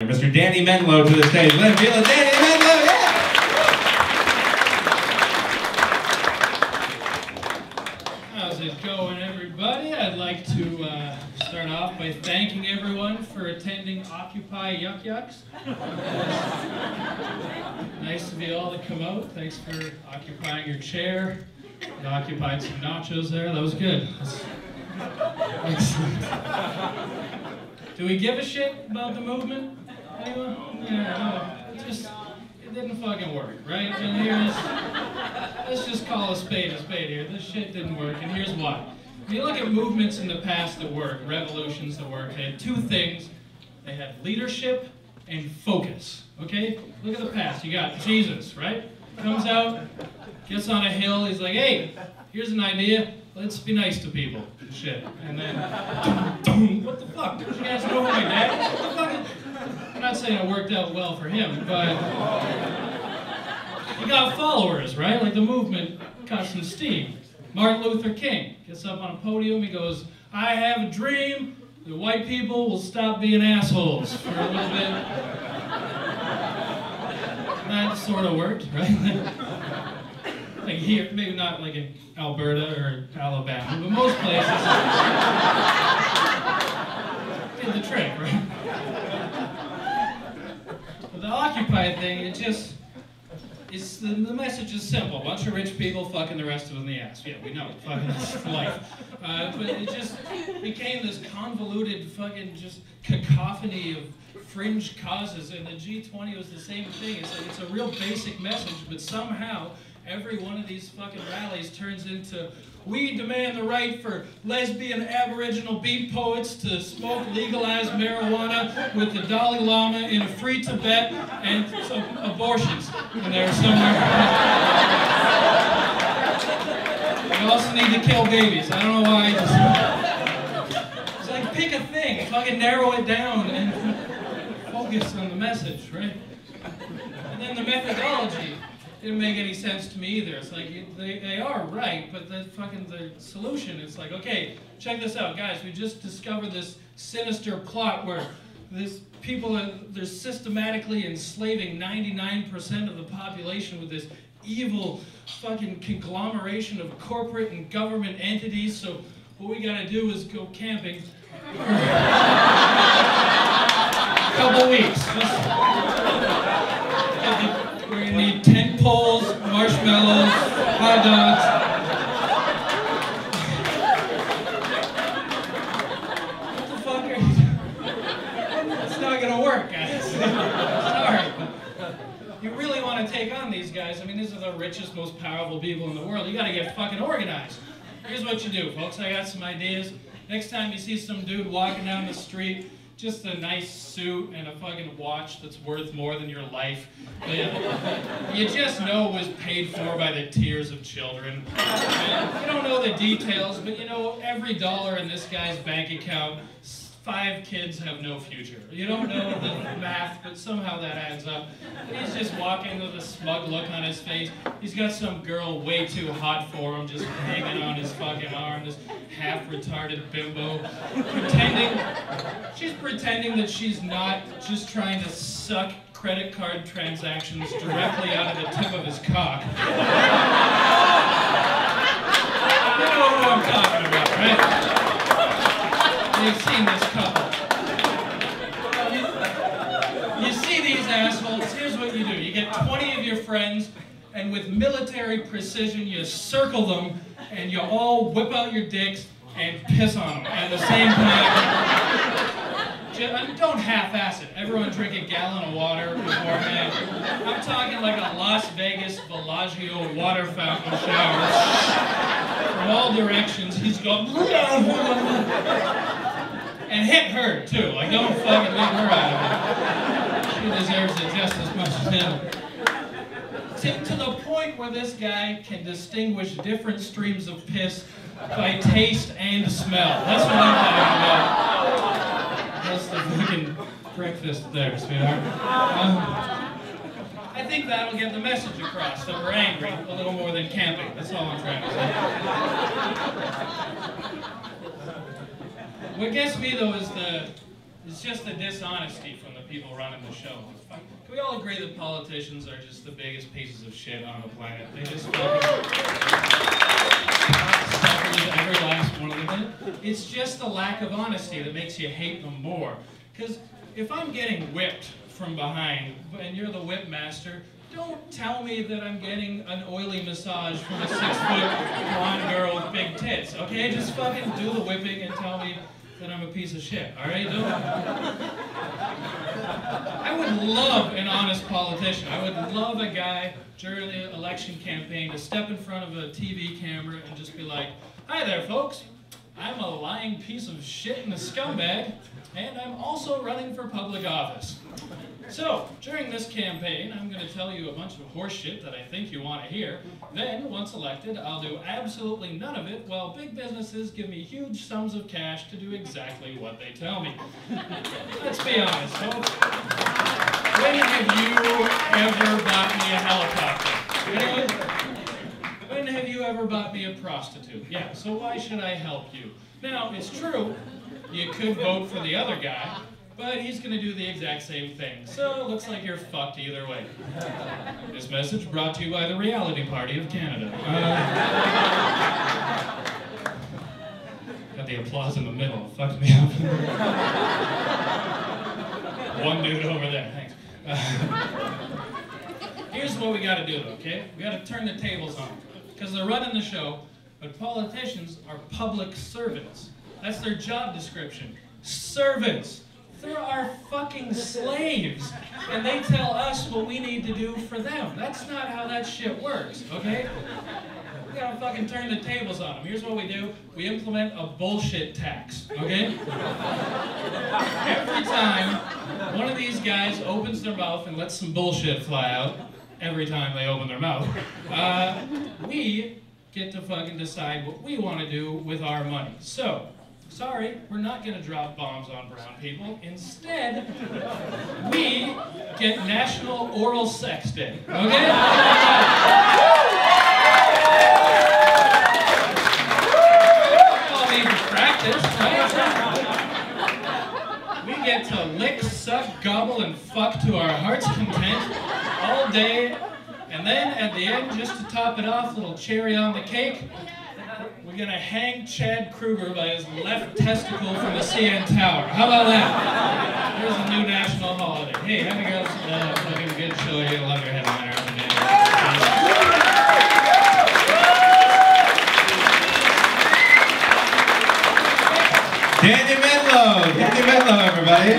Mr. Danny Mendlow to the stage. Let him feel it. Danny Mendlow, yeah! How's it going, everybody? I'd like to start off by thanking everyone for attending Occupy Yuks. Nice of you all to come out. Thanks for occupying your chair. You occupied some nachos there. That was good. Excellent. Do we give a shit about the movement? Anyone? Yeah, no. It didn't fucking work, right? And let's just call a spade here. This shit didn't work, and here's why. If you look at movements in the past that work, revolutions that work, they had two things. They had leadership and focus, okay? Look at the past. You got Jesus, right? Comes out, gets on a hill, he's like, hey, here's an idea. Let's be nice to people. Shit. And then, what the fuck? Did you guys know who my dad is? What the fuck? I'm not saying it worked out well for him, but he got followers, right? Like the movement got some steam. Martin Luther King gets up on a podium, he goes, I have a dream that white people will stop being assholes for a little bit. That sort of worked, right? Like here, maybe not like in Alberta or Alabama, but most places did the trick, right? But the Occupy thing, the message is simple. A bunch of rich people fucking the rest of them in the ass. Yeah, we know, fucking that's life. But it just became this convoluted fucking just cacophony of fringe causes, and the G20 was the same thing. It's like it's a real basic message, but somehow every one of these fucking rallies turns into, we demand the right for lesbian Aboriginal beat poets to smoke legalized marijuana with the Dalai Lama in a free Tibet and some abortions in there somewhere. We also need to kill babies. I don't know why. It's like pick a thing, fucking narrow it down and focus on the message, right? And then the methodology didn't make any sense to me either. It's like, they are right, but the solution, it's like, okay, check this out, guys, we just discovered this sinister plot where they're systematically enslaving 99% of the population with this evil fucking conglomeration of corporate and government entities, so what we gotta do is go camping for a couple weeks. We're gonna need tent poles, marshmallows, hot dogs. What the fuck are you doing? It's not gonna work, guys. Sorry. You really want to take on these guys, I mean, these are the richest, most powerful people in the world. You gotta get fucking organized. Here's what you do, folks. I got some ideas. Next time you see some dude walking down the street, just a nice suit and a fucking watch that's worth more than your life. You just know it was paid for by the tears of children. And you don't know the details, but you know every dollar in this guy's bank account, 5 kids have no future. You don't know the math, but somehow that adds up. And he's just walking with a smug look on his face. He's got some girl way too hot for him, just hanging on his fucking arm, this half-retarded bimbo, she's pretending that she's not just trying to suck credit card transactions directly out of the tip of his cock. You know who I'm talking about, right? You've seen this couple. You see these assholes, here's what you do. You get 20 of your friends, and with military precision, you circle them, and you all whip out your dicks and piss on them at the same time. Don't half-ass it. Everyone drink a gallon of water beforehand. I'm talking like a Las Vegas Bellagio water fountain shower. From all directions, he's going... And hit her, too. Like, don't fucking leave her out of it. She deserves it just as much as him. To the point where this guy can distinguish different streams of piss by taste and smell. That's what I'm talking about. That's the fucking breakfast there, sweetheart. I think that'll get the message across that we're angry a little more than camping. That's all I'm trying to say. What gets me, though, is the It's just the dishonesty from the people running the show. Can we all agree that politicians are just the biggest pieces of shit on the planet? They just fucking suckers, every last one of them. It's just the lack of honesty that makes you hate them more. Because if I'm getting whipped from behind and you're the whip master, don't tell me that I'm getting an oily massage from a 6-foot blonde girl with big tits, okay? Just fucking do the whipping and tell me that I'm a piece of shit, alright? I would love an honest politician. I would love a guy during the election campaign to step in front of a TV camera and just be like, "Hi there, folks. I'm a lying piece of shit and a scumbag, and I'm also running for public office. So, during this campaign, I'm going to tell you a bunch of horse shit that I think you want to hear. Then, once elected, I'll do absolutely none of it, while big businesses give me huge sums of cash to do exactly what they tell me." Let's be honest, folks. When have you ever bought me a helicopter? Anyone? When have you ever bought me a prostitute? Yeah, so why should I help you? Now, it's true, you could vote for the other guy, but he's going to do the exact same thing. So it looks like you're fucked either way. This message brought to you by the Reality Party of Canada. Got the applause in the middle. It fucked me up. One dude over there. Thanks. Here's what we got to do, though, okay? We got to turn the tables on. Because they're running the show, but politicians are public servants. That's their job description. Servants. They're our fucking slaves, and they tell us what we need to do for them. That's not how that shit works, okay? We gotta fucking turn the tables on them. Here's what we do. We implement a bullshit tax, okay? Every time one of these guys opens their mouth and lets some bullshit fly out, every time they open their mouth, we get to fucking decide what we want to do with our money. So, sorry, we're not going to drop bombs on brown people. Instead, we get National Oral Sex Day, okay? We all need to practice, right? We get to lick, suck, gobble, and fuck to our heart's content all day, and then at the end, just to top it off, little cherry on the cake, we're gonna hang Chad Kruger by his left testicle from the CN Tower. How about that? Here's a new national holiday. Hey, have you guys fucking good show? You're gonna love your headliner of the day. Mendlow, everybody.